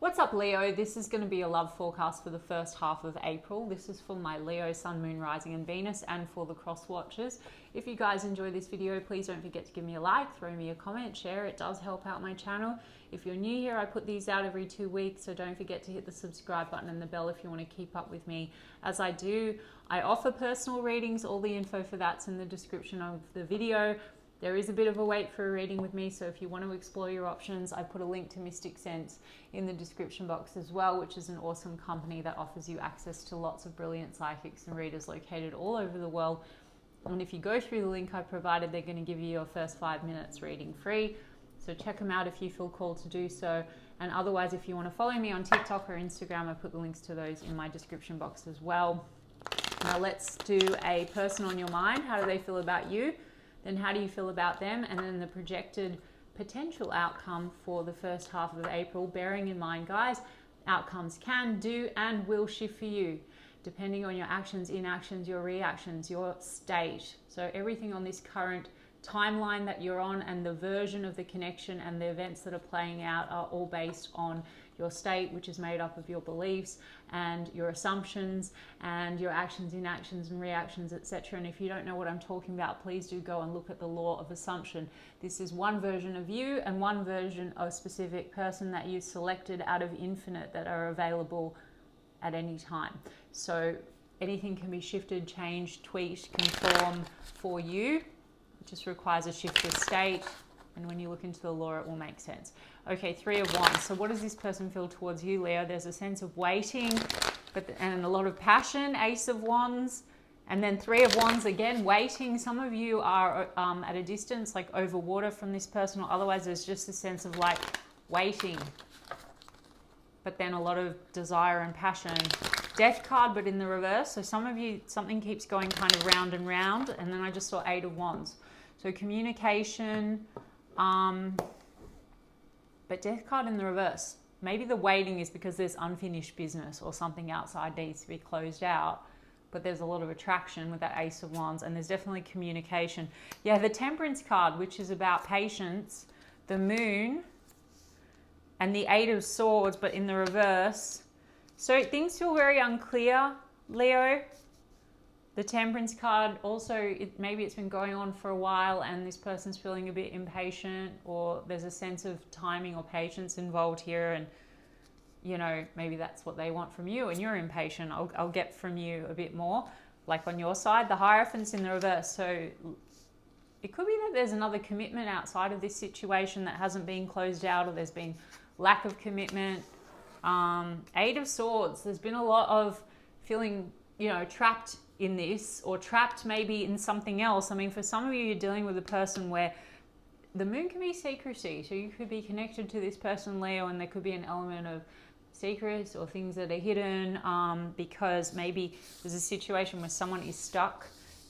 What's up, Leo? This is going to be a love forecast for the first half of April. This is for my Leo, Sun, Moon, Rising and Venus, and for the cross watchers. If you guys enjoy this video, please don't forget to give me a like, throw me a comment, share. It does help out my channel. If you're new here, I put these out every 2 weeks, so don't forget to hit the subscribe button and the bell if you want to keep up with me as I do. I offer personal readings. All the info for that's in the description of the video. There is a bit of a wait for a reading with me, so if you want to explore your options, I put a link to Mystic Sense in the description box as well, which is an awesome company that offers you access to lots of brilliant psychics and readers located all over the world. And if you go through the link I provided, they're going to give you your first 5 minutes reading free. So check them out if you feel called to do so. And otherwise, if you want to follow me on TikTok or Instagram, I put the links to those in my description box as well. Now let's do a person on your mind. How do they feel about you? Then how do you feel about them? And then the projected potential outcome for the first half of April, bearing in mind, guys, outcomes can, do, and will shift for you, depending on your actions, inactions, your reactions, your state. So everything on this current timeline that you're on and the version of the connection and the events that are playing out are all based on your state, which is made up of your beliefs and your assumptions and your actions, inactions and reactions, etc. And if you don't know what I'm talking about, please do go and look at the law of assumption. This is one version of you and one version of a specific person that you selected out of infinite that are available at any time. So anything can be shifted, changed, tweaked, conform for you. It just requires a shift of state. And when you look into the law, it will make sense. Okay, 3 of Wands. So what does this person feel towards you, Leo? There's a sense of waiting, and a lot of passion, Ace of Wands. And then 3 of Wands again, waiting. Some of you are at a distance, like over water from this person, or otherwise there's just a sense of like waiting. But then a lot of desire and passion. Death card, but in the reverse. So some of you, something keeps going kind of round and round. And then I just saw 8 of Wands. So communication, but death card in the reverse. Maybe the waiting is because there's unfinished business or something outside needs to be closed out, but there's a lot of attraction with that Ace of Wands, and there's definitely communication. Yeah, the Temperance card, which is about patience, the Moon, and the 8 of Swords, but in the reverse. So things feel very unclear, Leo. The Temperance card also, maybe it's been going on for a while and this person's feeling a bit impatient, or there's a sense of timing or patience involved here, and you know, maybe that's what they want from you and you're impatient. I'll get from you a bit more. Like on your side, the Hierophant's in the reverse. So it could be that there's another commitment outside of this situation that hasn't been closed out, or there's been lack of commitment. 8 of Swords, there's been a lot of feeling, you know, trapped in this, or trapped maybe in something else. I mean, for some of you, you're dealing with a person where the Moon can be secrecy. So you could be connected to this person, Leo, and there could be an element of secrets or things that are hidden, because maybe there's a situation where someone is stuck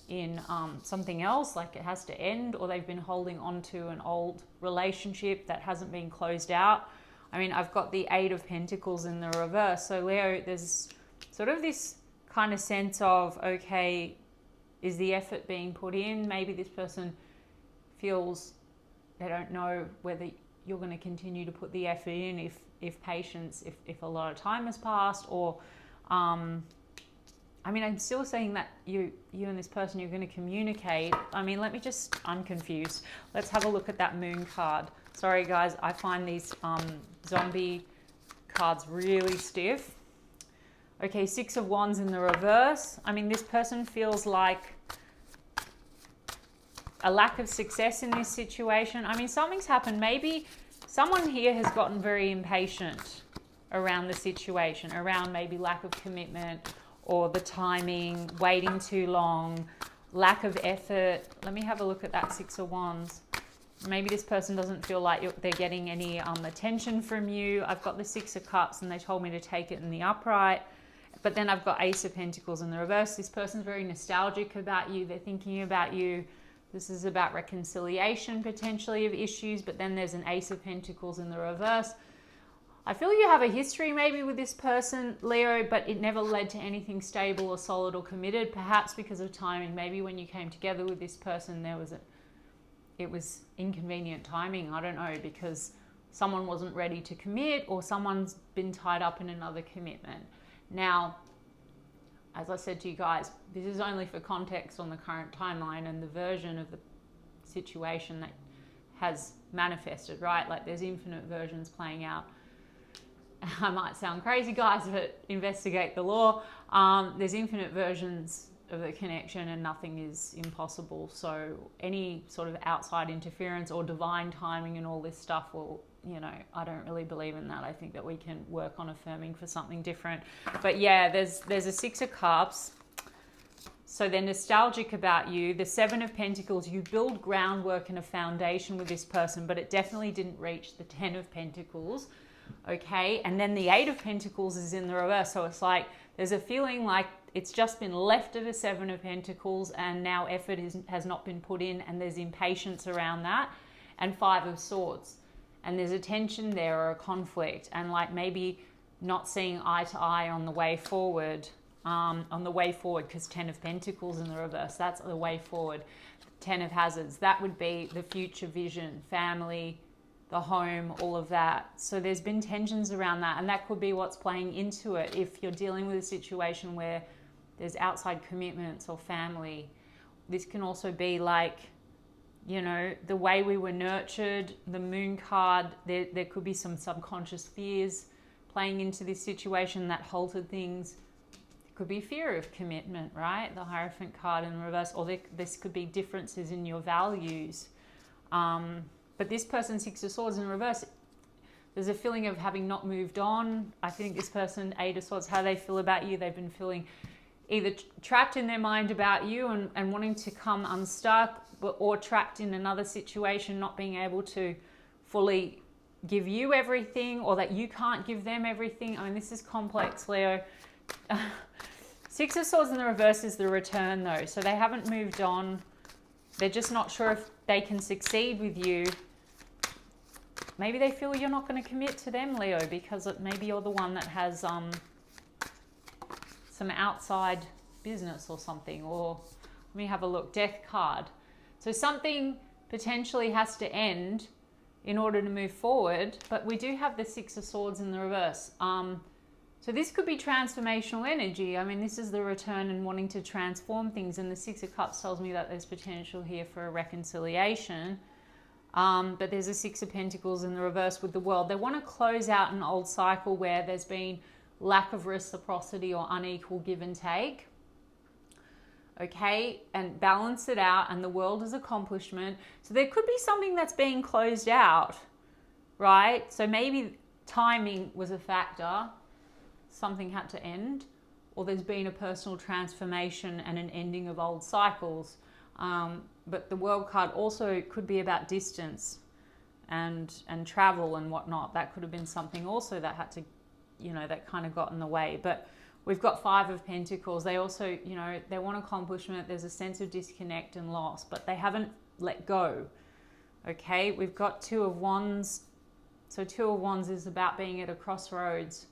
in something else, like it has to end, or they've been holding on to an old relationship that hasn't been closed out. I mean, I've got the 8 of Pentacles in the reverse. So Leo, there's sort of this kind of sense of, okay, is the effort being put in? Maybe this person feels they don't know whether you're going to continue to put the effort in, if patience, if a lot of time has passed, or I mean, I'm still saying that you and this person, you're going to communicate. I mean, I'm confused. Let's have a look at that Moon card. Sorry guys, I find these zombie cards really stiff. Okay, 6 of Wands in the reverse. I mean, this person feels like a lack of success in this situation. I mean, something's happened. Maybe someone here has gotten very impatient around the situation, around maybe lack of commitment or the timing, waiting too long, lack of effort. Let me have a look at that 6 of Wands. Maybe this person doesn't feel like they're getting any attention from you. I've got the 6 of Cups and they told me to take it in the upright. But then I've got Ace of Pentacles in the reverse. This person's very nostalgic about you. They're thinking about you. This is about reconciliation potentially of issues. But then there's an Ace of Pentacles in the reverse. I feel you have a history maybe with this person, Leo, but it never led to anything stable or solid or committed. Perhaps because of timing. Maybe when you came together with this person, it was inconvenient timing. I don't know, because someone wasn't ready to commit, or someone's been tied up in another commitment. Now, as I said to you guys, this is only for context on the current timeline and the version of the situation that has manifested, right? Like there's infinite versions playing out. I might sound crazy, guys, but investigate the law. There's infinite versions of the connection and nothing is impossible. So any sort of outside interference or divine timing and all this stuff will, you know, I don't really believe in that. I think that we can work on affirming for something different. But yeah, there's a Six of Cups. So they're nostalgic about you. The Seven of Pentacles, you build groundwork and a foundation with this person, but it definitely didn't reach the Ten of Pentacles. Okay, and then the Eight of Pentacles is in the reverse. So it's like there's a feeling like it's just been left at a Seven of Pentacles and now effort has not been put in, and there's impatience around that. And Five of Swords. And there's a tension there or a conflict, and like maybe not seeing eye to eye on the way forward. Because Ten of Pentacles in the reverse, that's the way forward. Ten of Hazards, that would be the future vision, family, the home, all of that. So there's been tensions around that, and that could be what's playing into it. If you're dealing with a situation where there's outside commitments or family, this can also be like, you know, the way we were nurtured, the Moon card, there could be some subconscious fears playing into this situation that halted things. It could be fear of commitment, right? The Hierophant card in reverse, or this could be differences in your values. But this person, Six of Swords in reverse, there's a feeling of having not moved on. I think this person, Eight of Swords, how they feel about you, they've been feeling either trapped in their mind about you and wanting to come unstuck, or trapped in another situation, not being able to fully give you everything, or that you can't give them everything. I mean, this is complex, Leo. Six of Swords in the reverse is the return, though. So they haven't moved on. They're just not sure if they can succeed with you. Maybe they feel you're not going to commit to them, Leo, because maybe you're the one that has some outside business or something. Or let me have a look. Death card. So something potentially has to end in order to move forward, but we do have the Six of Swords in the reverse. So this could be transformational energy. I mean, this is the return and wanting to transform things, and the Six of Cups tells me that there's potential here for a reconciliation. But there's a Six of Pentacles in the reverse with the World. They want to close out an old cycle where there's been lack of reciprocity or unequal give and take. Okay, and balance it out, and the World is accomplishment. So there could be something that's being closed out, right? So maybe timing was a factor. Something had to end, or there's been a personal transformation and an ending of old cycles. But the World card also could be about distance and travel and whatnot. That could have been something also that had to, you know, that kind of got in the way. But we've got Five of Pentacles. They also, you know, they want accomplishment. There's a sense of disconnect and loss, but they haven't let go. Okay, we've got Two of Wands. So Two of Wands is about being at a crossroads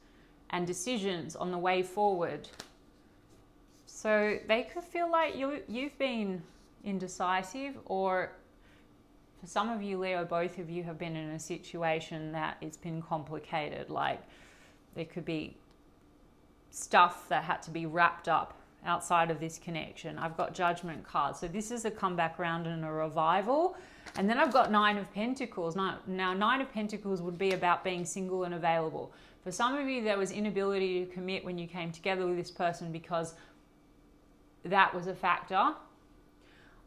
and decisions on the way forward. So they could feel like you've been indecisive, or for some of you, Leo, both of you have been in a situation that it's been complicated. Like there could be stuff that had to be wrapped up outside of this connection. I've got Judgment card. So this is a comeback round and a revival. And then I've got Nine of Pentacles. Now, Nine of Pentacles would be about being single and available. For some of you, there was inability to commit when you came together with this person because that was a factor,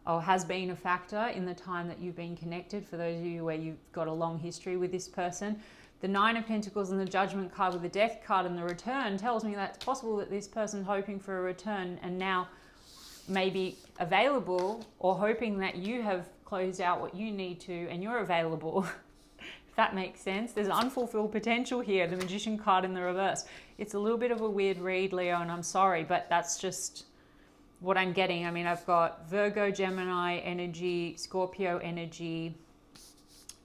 or has been a factor in the time that you've been connected. For those of you where you've got a long history with this person, the Nine of Pentacles and the Judgment card with the Death card and the return tells me that it's possible that this person's hoping for a return and now maybe available, or hoping that you have closed out what you need to and you're available. If that makes sense. There's unfulfilled potential here. The Magician card in the reverse. It's a little bit of a weird read, Leo, and I'm sorry, but that's just what I'm getting. I mean, I've got Virgo, Gemini energy, Scorpio energy,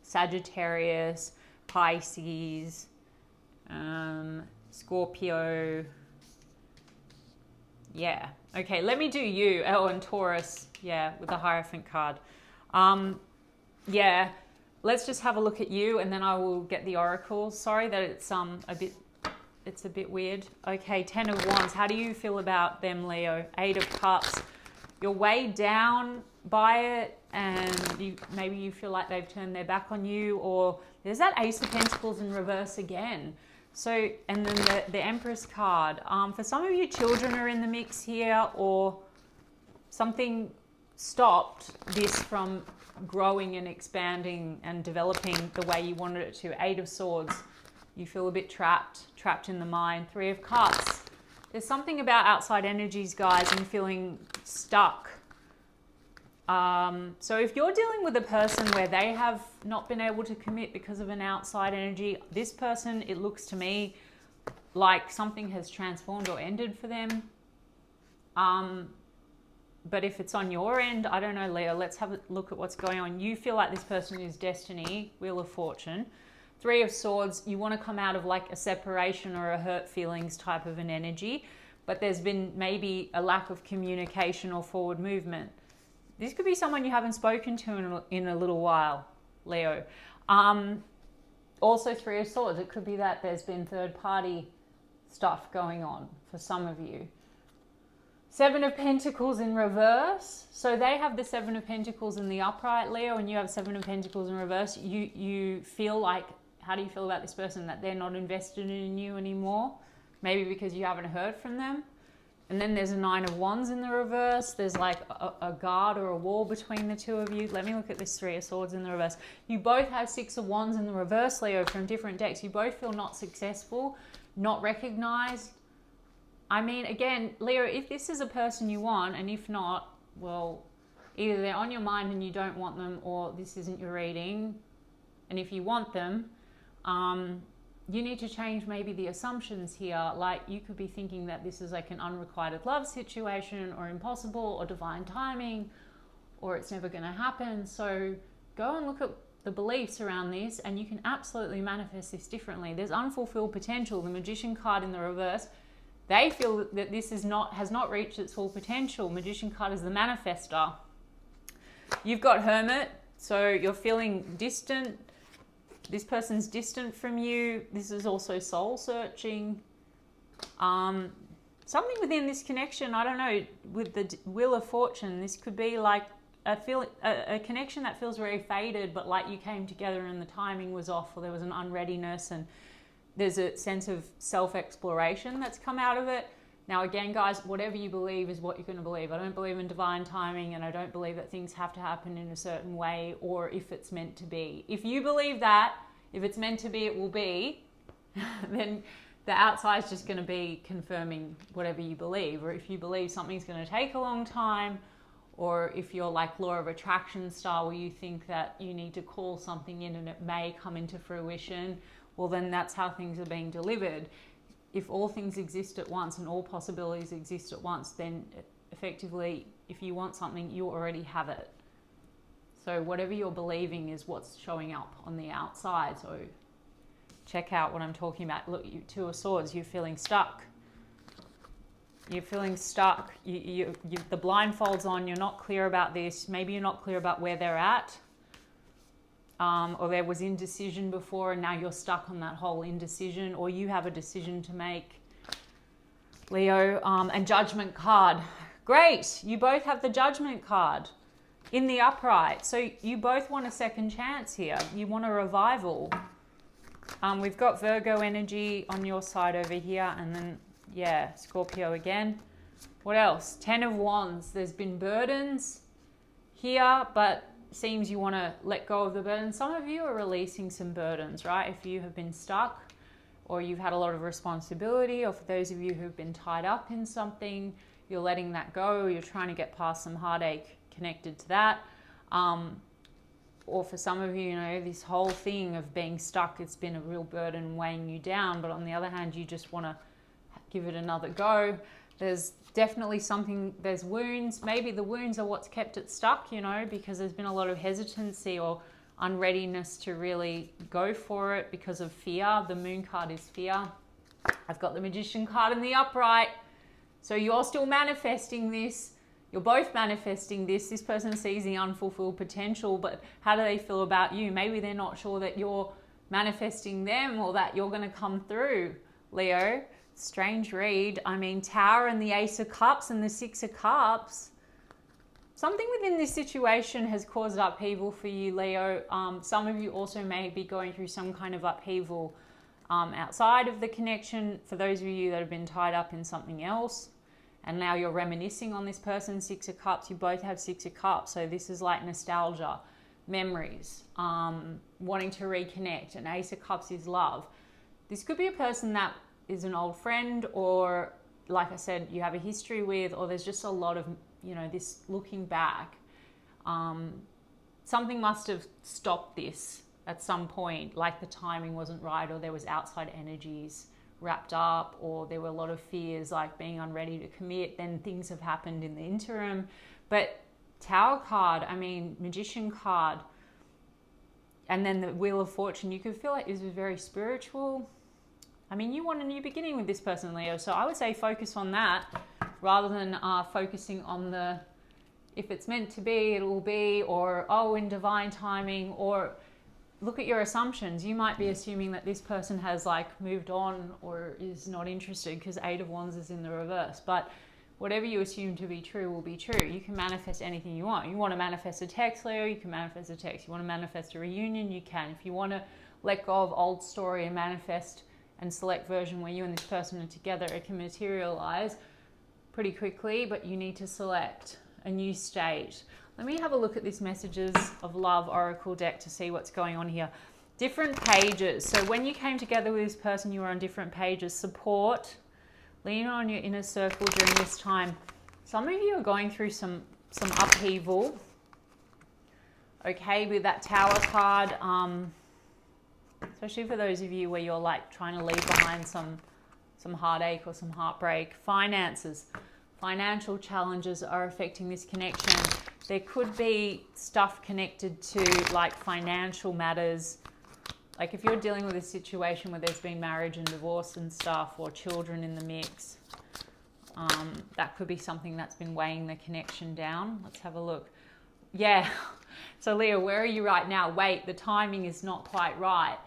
Sagittarius, Pisces, Scorpio. Yeah. Okay, let me do you. Oh, and Taurus. Yeah, with the Hierophant card. Yeah. let's just have a look at you, and then I will get the oracle. Sorry that it's a bit weird. Okay, 10 of Wands. How do you feel about them, Leo? 8 of Cups. You're weighed down by it, and maybe you feel like they've turned their back on you, or there's that Ace of Pentacles in reverse again. So, and then the Empress card. For some of you, children are in the mix here, or something stopped this from growing and expanding and developing the way you wanted it to. 8 of Swords. You feel a bit trapped in the mind. 3 of Cups. There's something about outside energies, guys, and feeling stuck. So if you're dealing with a person where they have not been able to commit because of an outside energy, this person, it looks to me like something has transformed or ended for them. But if it's on your end, I don't know, Leo, let's have a look at what's going on. You feel like this person is destiny, Wheel of Fortune. 3 of Swords, you want to come out of like a separation or a hurt feelings type of an energy, but there's been maybe a lack of communication or forward movement. This could be someone you haven't spoken to in a little while, Leo. Also 3 of Swords, it could be that there's been third party stuff going on for some of you. 7 of Pentacles in reverse. So they have the 7 of Pentacles in the upright, Leo, and you have 7 of Pentacles in reverse. You feel like, how do you feel about this person? That they're not invested in you anymore? Maybe because you haven't heard from them. And then there's a 9 of Wands in the reverse. There's like a guard or a wall between the two of you. Let me look at this 3 of Swords in the reverse. You both have 6 of Wands in the reverse, Leo, from different decks. You both feel not successful, not recognized. I mean, again, Leo, if this is a person you want, and if not, well, either they're on your mind and you don't want them, or this isn't your reading. And if you want them, you need to change maybe the assumptions here. Like, you could be thinking that this is like an unrequited love situation, or impossible, or divine timing, or it's never going to happen. So go and look at the beliefs around this, and you can absolutely manifest this differently. There's unfulfilled potential. The Magician card in the reverse, they feel that this has not reached its full potential. Magician card is the manifester. You've got Hermit, so you're feeling distant. This person's distant from you. This is also soul searching. Something within this connection, I don't know, with the Wheel of Fortune, this could be like a connection that feels very faded, but like you came together and the timing was off, or there was an unreadiness, and there's a sense of self-exploration that's come out of it. Now, again, guys, whatever you believe is what you're going to believe. I don't believe in divine timing, and I don't believe that things have to happen in a certain way, or if it's meant to be. If you believe that, if it's meant to be, it will be, then the outside is just going to be confirming whatever you believe. Or if you believe something's going to take a long time, or if you're like law of attraction style, where you think that you need to call something in and it may come into fruition, well, then that's how things are being delivered. If all things exist at once and all possibilities exist at once, then effectively, if you want something, you already have it. So whatever you're believing is what's showing up on the outside. So check out what I'm talking about. Look, you 2 of Swords, you're feeling stuck. You're feeling stuck. The blindfold's on. You're not clear about this. Maybe you're not clear about where they're at. Or there was indecision before, and now you're stuck on that whole indecision, or you have a decision to make, Leo. And Judgment card. Great. You both have the Judgment card in the upright. So you both want a second chance here. You want a revival. We've got Virgo energy on your side over here, and then, yeah, Scorpio again. What else? 10 of Wands. There's been burdens here, but seems you want to let go of the burden. Some of you are releasing some burdens, right? If you have been stuck, or you've had a lot of responsibility, or for those of you who've been tied up in something, you're letting that go. You're trying to get past some heartache connected to that. Or for some of you, you know, this whole thing of being stuck, it's been a real burden weighing you down. But on the other hand, you just want to give it another go. There's definitely something, there's wounds. Maybe the wounds are what's kept it stuck, you know, because there's been a lot of hesitancy or unreadiness to really go for it because of fear. The Moon card is fear. I've got the Magician card in the upright. So you're still manifesting this. You're both manifesting this. This person sees the unfulfilled potential, but how do they feel about you? Maybe they're not sure that you're manifesting them or that you're going to come through, Leo. Strange read. I mean, Tower and the Ace of Cups and the Six of Cups. Something within this situation has caused upheaval for you, Leo. Some of you also may be going through some kind of upheaval outside of the connection. For those of you that have been tied up in something else, and now you're reminiscing on this person, Six of Cups. You both have Six of Cups. So this is like nostalgia, memories, wanting to reconnect. And Ace of Cups is love. This could be a person that is an old friend, or like I said, you have a history with, or there's just a lot of, you know, this looking back. Something must have stopped this at some point, like the timing wasn't right, or there was outside energies wrapped up, or there were a lot of fears like being unready to commit. Then things have happened in the interim. But Tower card, I mean, Magician card, and then the Wheel of Fortune, you could feel like this was very spiritual. I mean, you want a new beginning with this person, Leo. So I would say focus on that rather than focusing on the, if it's meant to be, it will be, or, oh, in divine timing, or look at your assumptions. You might be assuming that this person has like moved on or is not interested because Eight of Wands is in the reverse. But whatever you assume to be true will be true. You can manifest anything you want. You want to manifest a text, Leo, you can manifest a text. You want to manifest a reunion, you can. If you want to let go of old story and manifest and select version where you and this person are together, it can materialize pretty quickly, but you need to select a new state. Let me have a look at this Messages of Love Oracle deck to see what's going on here. Different pages. So when you came together with this person, you were on different pages. Support. Lean on your inner circle during this time. Some of you are going through some upheaval. Okay, with that Tower card. Especially for those of you where you're like trying to leave behind some heartache or some heartbreak. Finances. Financial challenges are affecting this connection. There could be stuff connected to like financial matters. Like if you're dealing with a situation where there's been marriage and divorce and stuff, or children in the mix, that could be something that's been weighing the connection down. Let's have a look. Yeah. So Leo, where are you right now? Wait, the timing is not quite right.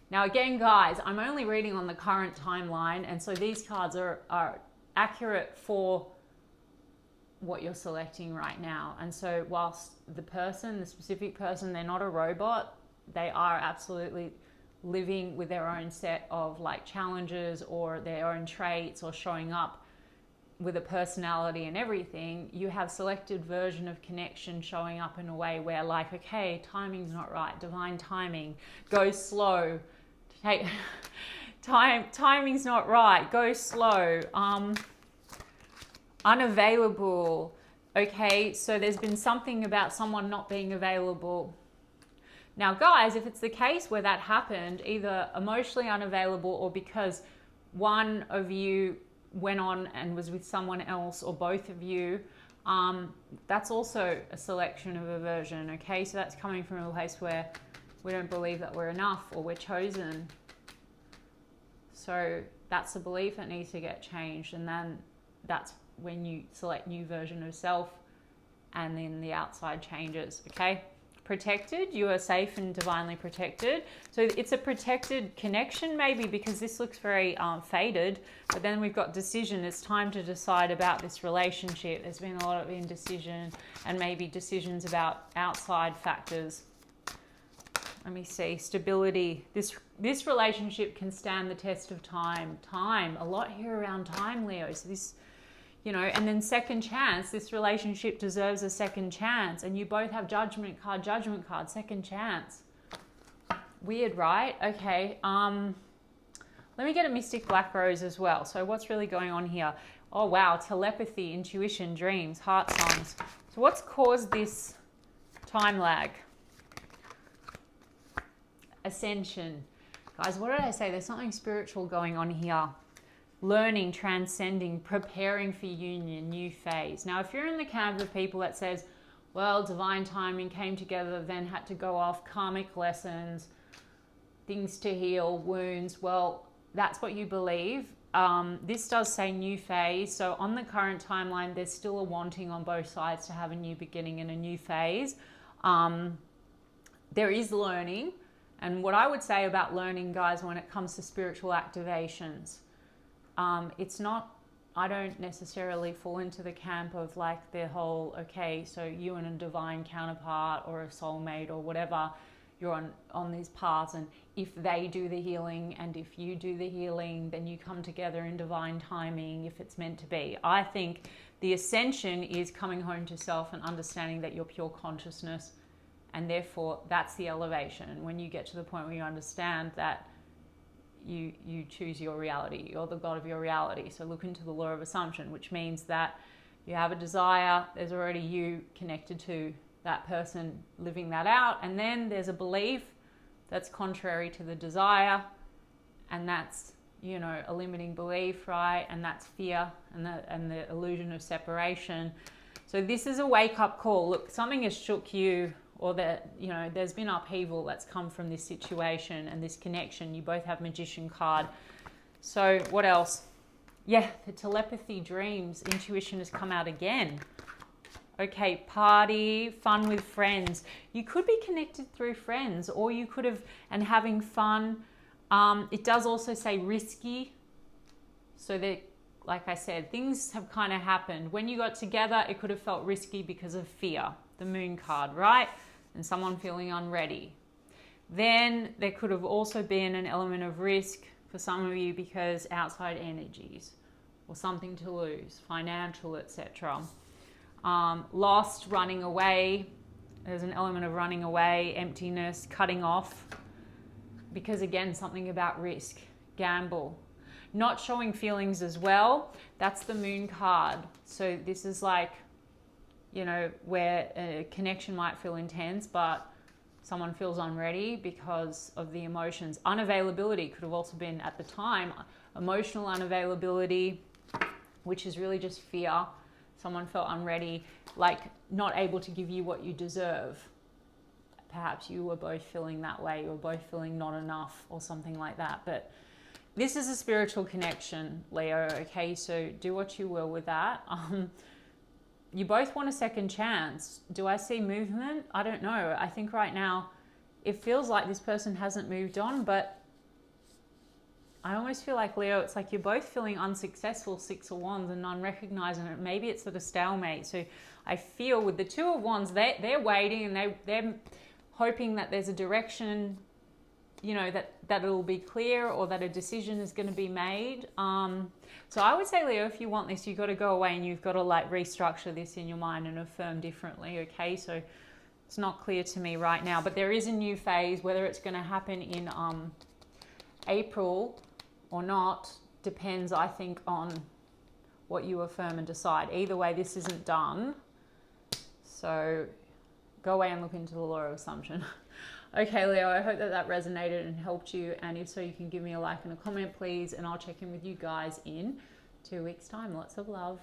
Now again, guys, I'm only reading on the current timeline, and so these cards are accurate for what you're selecting right now. And so whilst the specific person, they're not a robot, they are absolutely living with their own set of like challenges or their own traits, or showing up with a personality and everything. You have selected version of connection showing up in a way where like, okay, timing's not right, divine timing, go slow. Hey, timing's not right, go slow. Unavailable. Okay, so there's been something about someone not being available. Now guys, if it's the case where that happened, either emotionally unavailable or because one of you went on and was with someone else, or both of you, that's also a selection of aversion. Okay, so that's coming from a place where we don't believe that we're enough or we're chosen. So that's a belief that needs to get changed, and then that's when you select new version of self, and then the outside changes. Okay, protected, you are safe and divinely protected. So it's a protected connection maybe, because this looks very faded. But then we've got decision. It's time to decide about this relationship. There's been a lot of indecision, and maybe decisions about outside factors. Let me see. Stability. This relationship can stand the test of time. A lot here around time, Leo. So this, you know, and then second chance. This relationship deserves a second chance. And you both have judgment card, second chance. Weird, right? Okay. Let me get a Mystic Black Rose as well. So what's really going on here? Oh, wow. Telepathy, intuition, dreams, heart songs. So what's caused this time lag? Ascension. Guys, what did I say? There's something spiritual going on here. Learning, transcending, preparing for union, new phase. Now, if you're in the camp of people that says, well, divine timing came together, then had to go off, karmic lessons, things to heal, wounds, well, that's what you believe. this does say new phase. So on the current timeline, there's still a wanting on both sides to have a new beginning and a new phase. There is learning. And what I would say about learning, guys, when it comes to spiritual activations, it's not, I don't necessarily fall into the camp of like the whole, okay, so you and a divine counterpart or a soulmate or whatever, you're on these paths, and if they do the healing and if you do the healing, then you come together in divine timing if it's meant to be. I think the ascension is coming home to self and understanding that you're pure consciousness, and therefore that's the elevation. When you get to the point where you understand that you choose your reality, you're the God of your reality. So look into the law of assumption, which means that you have a desire, there's already you connected to that person living that out, and then there's a belief that's contrary to the desire, and that's, you know, a limiting belief, right? And that's fear and the illusion of separation. So this is a wake-up call. Look, something has shook you, or that, you know, there's been upheaval that's come from this situation and this connection. You both have Magician card. So what else? Yeah, the telepathy, dreams, intuition has come out again. Okay, party, fun with friends. You could be connected through friends, or you could have, and having fun. It does also say risky. So that, like I said, things have kind of happened. When you got together, it could have felt risky because of fear. The moon card, right? And someone feeling unready. Then there could have also been an element of risk for some of you because outside energies or something to lose, financial, etc. Lost, running away. There's an element of running away, emptiness, cutting off. Because again, something about risk, gamble. Not showing feelings as well. That's the moon card. So this is like, you know, where a connection might feel intense, but someone feels unready because of the emotions. Unavailability could have also been, at the time, emotional unavailability, which is really just fear. Someone felt unready, like not able to give you what you deserve. Perhaps you were both feeling that way. You were both feeling not enough or something like that. But this is a spiritual connection, Leo, okay? So do what you will with that. You both want a second chance. Do I see movement? I don't know. I think right now it feels like this person hasn't moved on, but I almost feel like, Leo, it's like you're both feeling unsuccessful, Six of Wands, and non-recognizing it. Maybe it's at a stalemate. So I feel with the Two of Wands, they're waiting and they're hoping that there's a direction, you know, that it'll be clear, or that a decision is going to be made. So I would say, Leo, if you want this, you've got to go away and you've got to like restructure this in your mind and affirm differently, okay? So it's not clear to me right now, but there is a new phase. Whether it's going to happen in April or not depends, I think, on what you affirm and decide. Either way, this isn't done. So go away and look into the law of assumption. Okay, Leo, I hope that resonated and helped you. And if so, you can give me a like and a comment, please. And I'll check in with you guys in 2 weeks' time. Lots of love.